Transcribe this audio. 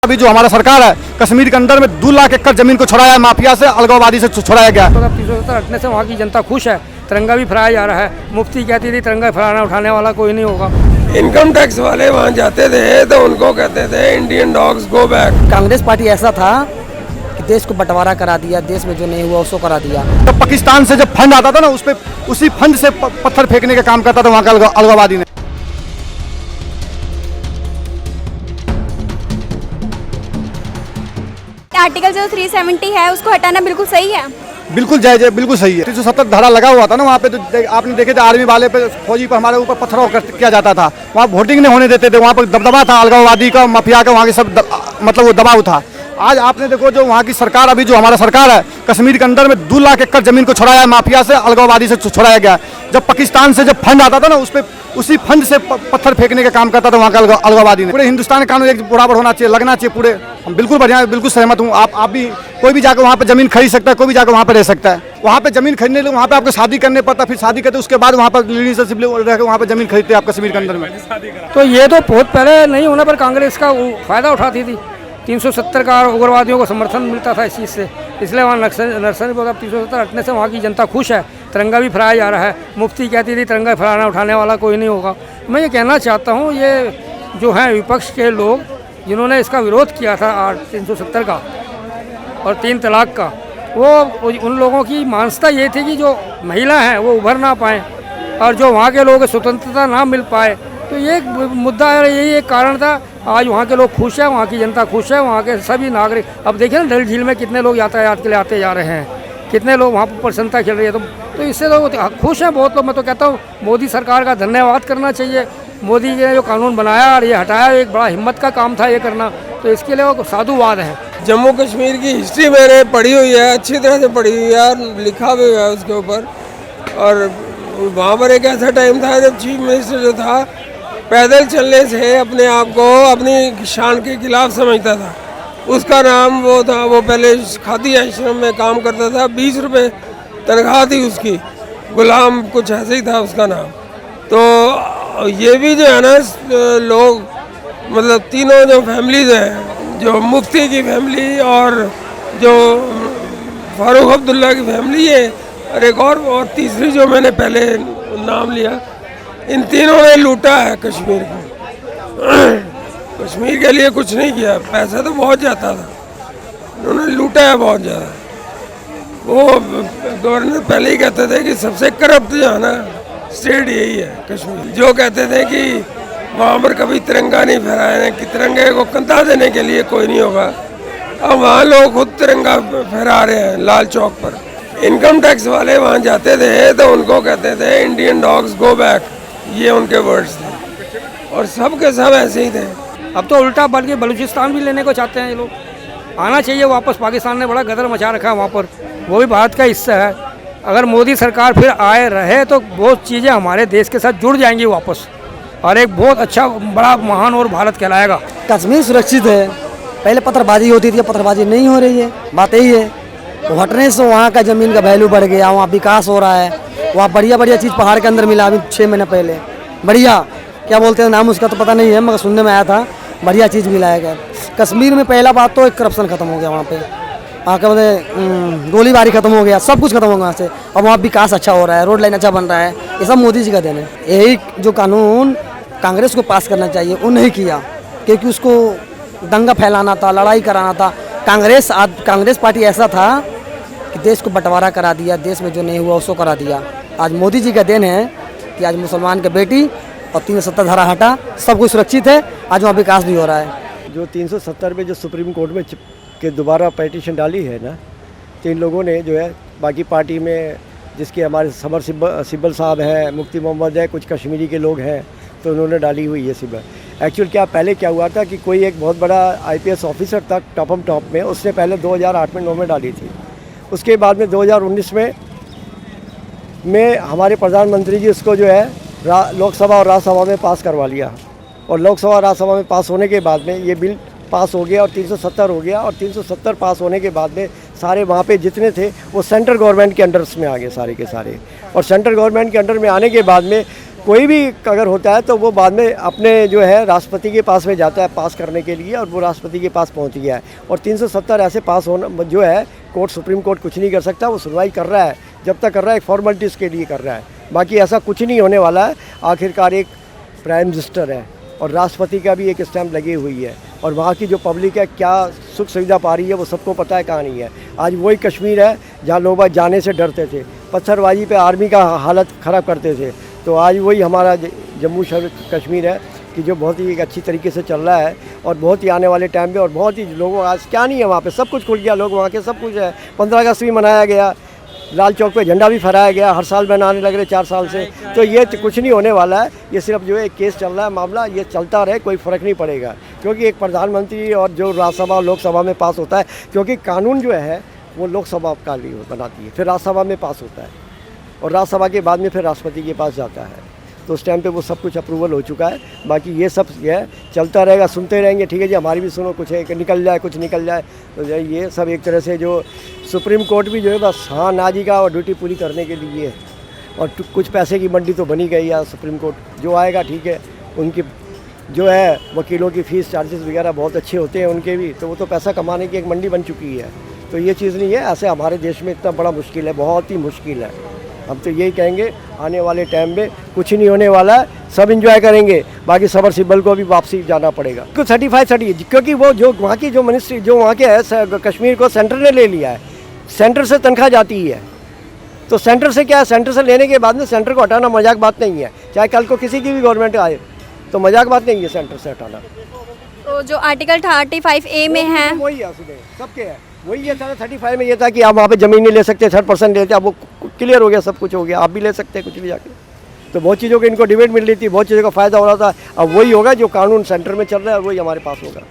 अभी जो हमारा सरकार है कश्मीर के अंदर में 2 लाख एकड़ जमीन को छुड़ाया है माफिया से, अलगाववादी से छुड़ाया गया है। 370 हटने से वहाँ की जनता खुश है। तिरंगा भी फहराया जा रहा है। मुफ्ती कहती थी तिरंगा फहराना उठाने वाला कोई नहीं होगा। इनकम टैक्स वाले वहाँ जाते थे तो उनको कहते थे Indian dogs go back. Congress party ऐसा था कि देश को बंटवारा करा दिया, देश में जो नहीं हुआ उसको करा दिया। जब पाकिस्तान से जब फंड आता था ना उस पे उसी फंड से पत्थर फेंकने का काम करता था वहाँ का अलगाववादी ने। आर्टिकल जो 370 है उसको हटाना बिल्कुल सही है। बिल्कुल जायज है, बिल्कुल सही है। 370 धारा लगा हुआ था ना वहाँ पे, तो आपने देखे थे आर्मी वाले पे, फौजी पर हमारे ऊपर पत्थरों किया जाता था। वहाँ वोटिंग नहीं होने देते थे, वहाँ पर दबदबा था अलगाववादी का, माफिया का, वहाँ के सब मतलब वो दबाव था। आज आपने देखो जो वहाँ की सरकार, अभी जो हमारा सरकार है कश्मीर के अंदर में 2 लाख एकड़ जमीन को छुड़ाया है माफिया से, अलगाववादी से छुड़ाया गया। जब पाकिस्तान से जब फंड आता था ना उस पे उसी फंड से पत्थर फेंकने का काम करता था वहाँ का अलगाववादी ने। पूरे हिंदुस्तान का कानून एक बराबर होना चाहिए, लगना चाहिए पूरे। हम बिल्कुल बढ़िया, बिल्कुल सहमत हूँ। आप भी कोई भी जाकर वहाँ पे जमीन खरीद सकता है, कोई भी जाकर वहाँ पे रह सकता है। वहाँ पे जमीन खरीदने लिए वहाँ पे आपको शादी करने पड़ता, फिर शादी करते उसके बाद वहाँ पर रिलेशनशिप रहकर वहाँ पे जमीन खरीदते आप कश्मीर के अंदर में। तो ये तो बहुत पहले नहीं होने पर कांग्रेस का फायदा उठाती थी। 370 का उग्रवादियों को समर्थन मिलता था इस चीज़ से, इसलिए वहाँ नक्सली बोला 370 हटने से वहाँ की जनता खुश है। तिरंगा भी फहराया जा रहा है। मुफ्ती कहती थी तिरंगा फहराना उठाने वाला कोई नहीं होगा। मैं ये कहना चाहता हूँ, ये जो हैं विपक्ष के लोग जिन्होंने इसका विरोध किया था 370 का और 3 तलाक का, वो उन लोगों की मानसिकता ये थी कि जो महिला हैं वो उभर ना पाएँ और जो वहाँ के लोगों को स्वतंत्रता ना मिल पाए। तो ये एक मुद्दा है, यही एक कारण था। आज वहाँ के लोग खुश हैं, वहाँ की जनता खुश है, वहाँ के सभी नागरिक। अब देखिए ना डल झील में कितने लोग यातायात के लिए आते जा रहे हैं, कितने लोग वहाँ पर प्रसन्नता खेल रही है। तो इससे लोग खुश हैं बहुत लोग। मैं तो कहता हूँ मोदी सरकार का धन्यवाद करना चाहिए। मोदी जी ने जो कानून बनाया और ये हटाया, एक बड़ा हिम्मत का काम था ये करना, तो इसके लिए वो साधुवाद है। जम्मू कश्मीर की हिस्ट्री मैंने पढ़ी हुई है, अच्छी तरह से पढ़ी हुई है, लिखा भी हुआ है उसके ऊपर। और वहाँ पर एक ऐसा टाइम था जब चीफ मिनिस्टर जो था पैदल चलने से अपने आप को अपनी शान के खिलाफ समझता था। उसका नाम वो था, वो पहले खादी आश्रम में काम करता था, 20 रुपये तनख्वाह थी उसकी, गुलाम कुछ ऐसे ही था उसका नाम। तो ये भी जो है ना लोग, मतलब तीनों जो फैमिलीज़ हैं, जो मुफ्ती की फैमिली और जो फारूक अब्दुल्ला की फैमिली है और एक और तीसरी जो मैंने पहले नाम लिया, इन तीनों ने लूटा है कश्मीर को। कश्मीर के लिए कुछ नहीं किया। पैसा तो बहुत जाता था, उन्होंने लूटा है बहुत ज़्यादा। वो गवर्नर पहले ही कहते थे कि सबसे करप्ट जो है ना स्टेट यही है कश्मीर। जो कहते थे कि वहाँ पर कभी तिरंगा नहीं फहराया, कि तिरंगे को कंधा देने के लिए कोई नहीं होगा। अब वहाँ लोग खुद तिरंगा फहरा रहे हैं लाल चौक पर। इनकम टैक्स वाले वहाँ जाते थे तो उनको कहते थे इंडियन डॉग्स गो बैक, ये उनके वर्ड्स थे। और सब के सब ऐसे ही थे। अब तो उल्टा बल्कि बलूचिस्तान भी लेने को चाहते हैं ये लोग। आना चाहिए वापस। पाकिस्तान ने बड़ा गदर मचा रखा है वहाँ पर, वो भी भारत का हिस्सा है। अगर मोदी सरकार फिर आए रहे तो बहुत चीज़ें हमारे देश के साथ जुड़ जाएंगी वापस, और एक बहुत अच्छा बड़ा महान और भारत कहलाएगा। कश्मीर सुरक्षित है। पहले पत्थरबाजी होती थी, पत्थरबाजी नहीं हो रही है। बात यही है, तो हटने से वहाँ का ज़मीन का वैल्यू बढ़ गया, वहाँ विकास हो रहा है। वहाँ बढ़िया बढ़िया चीज़ पहाड़ के अंदर मिला अभी 6 महीने पहले। बढ़िया क्या बोलते हैं नाम उसका तो पता नहीं है, मगर सुनने में आया था बढ़िया चीज़ मिलाया गया कश्मीर में। पहला बात तो एक करप्शन खत्म हो गया वहाँ पे, वहाँ का मतलब गोलीबारी खत्म हो गया, सब कुछ खत्म हो गया वहाँ से। और वहाँ विकास अच्छा हो रहा है, रोड लाइन अच्छा बन रहा है। ये सब मोदी जी का देन है। यही जो कानून कांग्रेस को पास करना चाहिए वो नहीं किया, क्योंकि उसको दंगा फैलाना था, लड़ाई कराना था। कांग्रेस पार्टी ऐसा था कि देश को बंटवारा करा दिया, देश में जो नहीं हुआ उसको करा दिया। आज मोदी जी का देन है कि आज मुसलमान के बेटी और 370 धारा हटा, सब कुछ सुरक्षित है। आज वहाँ विकास भी हो रहा है। जो 370 में जो सुप्रीम कोर्ट में के दोबारा पिटीशन डाली है ना, तो इन लोगों ने जो है बाकी पार्टी में जिसके हमारे समर सिब्बल साहब हैं, मुफ्ती मोहम्मद है, कुछ कश्मीरी के लोग हैं, तो उन्होंने डाली हुई है सिब्बल। एक्चुअल क्या पहले क्या हुआ था कि कोई एक बहुत बड़ा IPS ऑफिसर था टॉप में, उसने पहले 2008 में 9 में डाली थी। उसके बाद में 2019 में हमारे प्रधानमंत्री जी उसको जो है लोकसभा और राज्यसभा में पास करवा लिया। और लोकसभा और राज्यसभा में पास होने के बाद में ये बिल पास हो गया और 370 हो गया। और 370 पास होने के बाद में सारे वहाँ पे जितने थे वो सेंट्रल गवर्नमेंट के अंडर में आ गए सारे के सारे। और सेंट्रल गवर्नमेंट के अंडर में आने के बाद में कोई भी अगर होता है तो वो बाद में अपने जो है राष्ट्रपति के पास में जाता है पास करने के लिए, और वो राष्ट्रपति के पास पहुंच गया है। और 370 ऐसे पास होना जो है, कोर्ट सुप्रीम कोर्ट कुछ नहीं कर सकता, वो सुनवाई कर रहा है, जब तक कर रहा है एक फॉर्मेलिटीज़ के लिए कर रहा है, बाकी ऐसा कुछ नहीं होने वाला है। आखिरकार एक प्राइम मिनिस्टर है और राष्ट्रपति का भी एक स्टैंप लगी हुई है, और वहाँ की जो पब्लिक है क्या सुख सुविधा पा रही है वो सबको पता है, कहाँ नहीं है। आज वही कश्मीर है जहाँ लोग जाने से डरते थे, पत्थरबाजी पे आर्मी का हालत ख़राब करते थे, तो आज वही हमारा जम्मू कश्मीर है कि जो बहुत ही एक अच्छी तरीके से चल रहा है, और बहुत ही आने वाले टाइम पे, और बहुत ही लोगों आज क्या नहीं है वहाँ पे, सब कुछ खुल गया, लोग वहाँ के सब कुछ है। 15 अगस्त भी मनाया गया, लाल चौक पे झंडा भी फहराया गया, हर साल बनाने लग रहे 4 साल से। तो ये कुछ नहीं होने वाला है, ये सिर्फ जो है एक केस चल रहा है, मामला ये चलता रहे, कोई फ़र्क नहीं पड़ेगा, क्योंकि एक प्रधानमंत्री और जो राज्यसभा और लोकसभा में पास होता है, क्योंकि कानून जो है वो लोकसभा का लिए बनाती है, फिर राज्यसभा में पास होता है, और राज्यसभा के बाद में फिर राष्ट्रपति के पास जाता है। तो उस टाइम पे वो सब कुछ अप्रूवल हो चुका है। बाकी ये सब ये चलता रहेगा, सुनते रहेंगे, ठीक है जी, हमारी भी सुनो, कुछ है कि निकल जाए, कुछ निकल जाए, तो ये सब एक तरह से जो सुप्रीम कोर्ट भी जो है बस हाँ ना जी का और ड्यूटी पूरी करने के लिए है। और कुछ पैसे की मंडी तो बनी गई है, सुप्रीम कोर्ट जो आएगा ठीक है, उनकी जो है वकीलों की फ़ीस चार्जेस वगैरह बहुत अच्छे होते हैं उनके भी, तो वो तो पैसा कमाने की एक मंडी बन चुकी है। तो ये चीज़ नहीं है, ऐसे हमारे देश में इतना बड़ा मुश्किल है, बहुत ही मुश्किल है। हम तो यही कहेंगे आने वाले टाइम में कुछ नहीं होने वाला है, सब इंजॉय करेंगे, बाकी सबमर्सिबल को भी वापसी जाना पड़ेगा। कुछ 35 क्योंकि वो जो वहाँ की जो मिनिस्ट्री जो वहाँ के है, कश्मीर को सेंटर ने ले लिया है, सेंटर से तनख्वाह जाती है, तो सेंटर से क्या है, सेंटर से लेने के बाद में सेंटर को हटाना मजाक बात नहीं है, चाहे कल को किसी की भी गवर्नमेंट आए तो मजाक बात नहीं है सेंटर से हटाना। तो जो आर्टिकल 35A में है वही है, सबके है वही ये था। 35 में ये था कि आप वहाँ पे ज़मीन नहीं ले सकते, 30% लेते, अब वो क्लियर हो गया, सब कुछ हो गया, आप भी ले सकते हैं कुछ भी जाके। तो बहुत चीज़ों की इनको डिबेट मिल रही थी, बहुत चीज़ों का फ़ायदा हो रहा था, अब वही होगा जो कानून सेंटर में चल रहा है वही हमारे पास होगा।